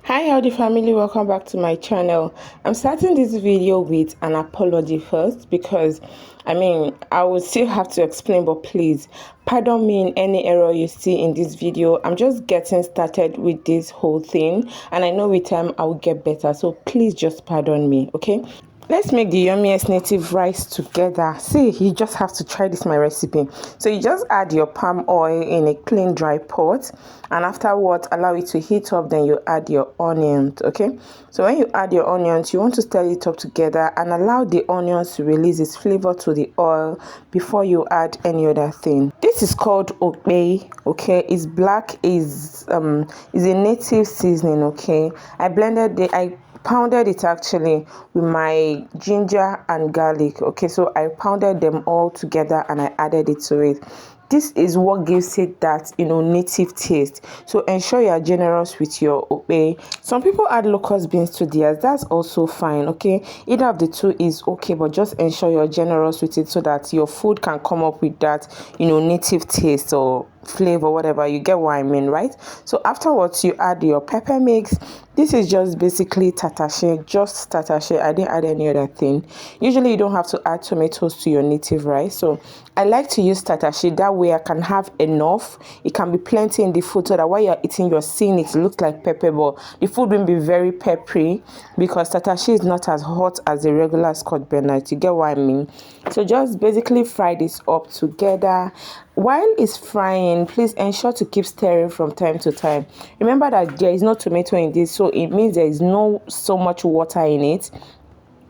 Hi healthy family, welcome back to my channel. I'm starting this video with an apology first because I will still have to explain, but please pardon me in any error you see in this video. I'm just getting started with this whole thing, and I know with time I will get better, so please just pardon me, okay? Let's make the yummiest native rice together. See, you just have to try this my recipe. So you just add your palm oil in a clean dry pot, and afterwards allow it to heat up. Then you add your onions. Okay, so when you add your onions, you want to stir it up together and allow the onions to release its flavor to the oil before you add any other thing. This is called okpei. Okay, it's black, is a native seasoning. Okay, I pounded it actually with my ginger and garlic. Okay, so I pounded them all together and I added it to it. This is what gives it that native taste. So ensure you are generous with your ope. Some people add locust beans to theirs. That's also fine. Okay, either of the two is okay, but just ensure you're generous with it so that your food can come up with that native taste or flavor, whatever. You get what I mean, right? So afterwards you add your pepper mix. This is just basically tatashe, just tatashe. I didn't add any other thing. Usually you don't have to add tomatoes to your native rice, so I like to use tatashe. That way I can have enough. It can be plenty in the food so that while you're eating, you're seeing it looks like pepper, but the food won't be very peppery because tatashe is not as hot as a regular Scotch bonnet. You get what I mean? So just basically fry this up together. While it's frying, please ensure to keep stirring from time to time. Remember that there is no tomato in this, so it means there is no so much water in it,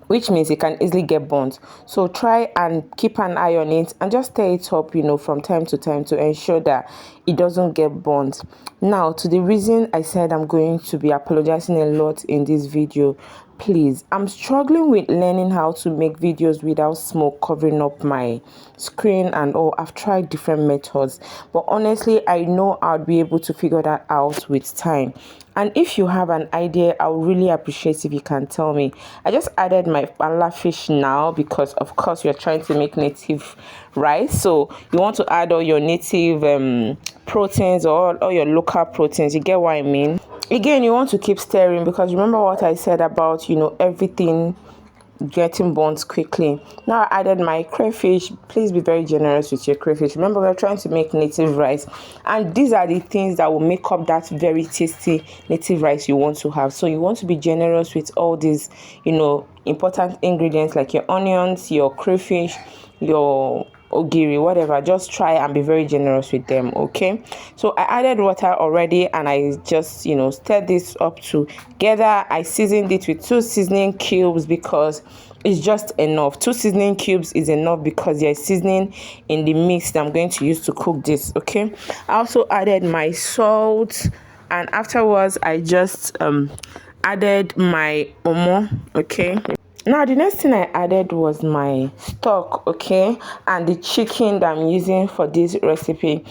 which means it can easily get burnt. So try and keep an eye on it and just stir it up, from time to time to ensure that it doesn't get burnt. Now, to the reason I said I'm going to be apologizing a lot in this video. Please, I'm struggling with learning how to make videos without smoke covering up my screen and all. I've tried different methods, but honestly I know I'll be able to figure that out with time. And if you have an idea, I would really appreciate if you can tell me. I just added my pala fish now because of course you're trying to make native rice, so you want to add all your native proteins or all your local proteins. You get what I mean? Again, you want to keep stirring because remember what I said about everything getting burnt quickly. Now I added my crayfish. Please be very generous with your crayfish. Remember, we're trying to make native rice, and these are the things that will make up that very tasty native rice you want to have. So you want to be generous with all these important ingredients like your onions, your crayfish, your ogiri, whatever. Just try and be very generous with them. Okay, so I added water already and I just stirred this up together. I seasoned it with 2 seasoning cubes because it's just enough. 2 seasoning cubes is enough because there's seasoning in the mix that I'm going to use to cook this. Okay, I also added my salt, and afterwards I just added my omo. Okay, now the next thing I added was my stock, okay, and the chicken that I'm using for this recipe.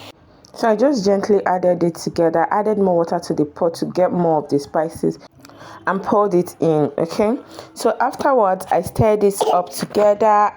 So I just gently added it together, added more water to the pot to get more of the spices and poured it in. Okay, so afterwards I stirred this up together.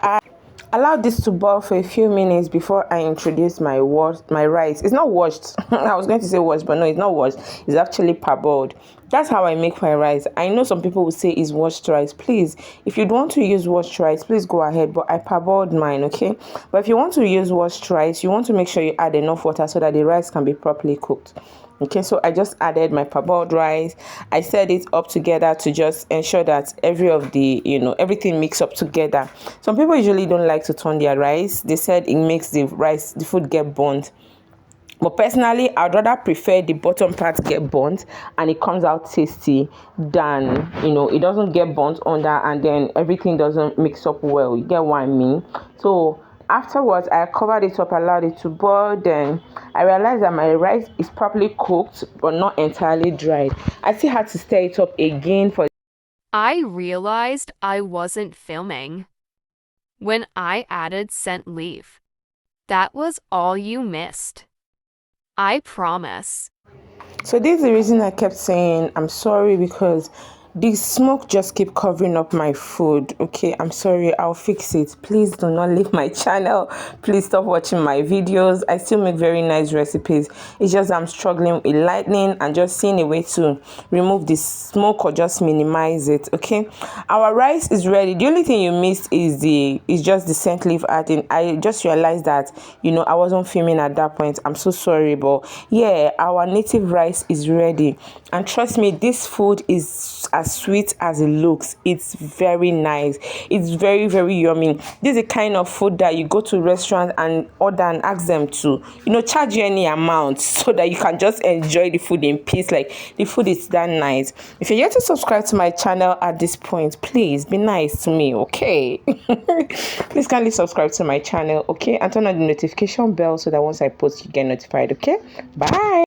Allow this to boil for a few minutes before I introduce my rice. It's not washed. I was going to say washed, but no, it's not washed. It's actually parboiled. That's how I make my rice. I know some people will say it's washed rice. Please, if you don't want to use washed rice, please go ahead. But I parboiled mine, okay? But if you want to use washed rice, you want to make sure you add enough water so that the rice can be properly cooked. Okay, so I just added my parboiled rice. I set it up together to just ensure that everything mix up together. Some people usually don't like to turn their rice. They said it makes the food get burnt. But personally, I'd rather prefer the bottom part get burnt and it comes out tasty than it doesn't get burnt under and then everything doesn't mix up well. You get what I mean? So afterwards, I covered it up, allowed it to boil. Then I realized that my rice is properly cooked but not entirely dried. I still had to stir it up again for. I realized I wasn't filming when I added scent leaf. That was all you missed. I promise. So this is the reason I kept saying I'm sorry, because The smoke just keep covering up my food. Okay, I'm sorry, I'll fix it. Please do not leave my channel. Please stop watching my videos. I still make very nice recipes. It's just I'm struggling with lightning and just seeing a way to remove the smoke or just minimize it. Okay, our rice is ready. The only thing you missed is just the scent leaf adding. I just realized that, you know, I wasn't filming at that point. I'm so sorry, but yeah, our native rice is ready. And trust me, this food is as sweet as it looks. It's very nice. It's very, very yummy. This is the kind of food that you go to restaurant and order and ask them to, you know, charge you any amount so that you can just enjoy the food in peace. Like, the food is that nice. If you're yet to subscribe to my channel at this point, please be nice to me, okay? Please kindly subscribe to my channel, okay? And turn on the notification bell so that once I post, you get notified, okay? Bye.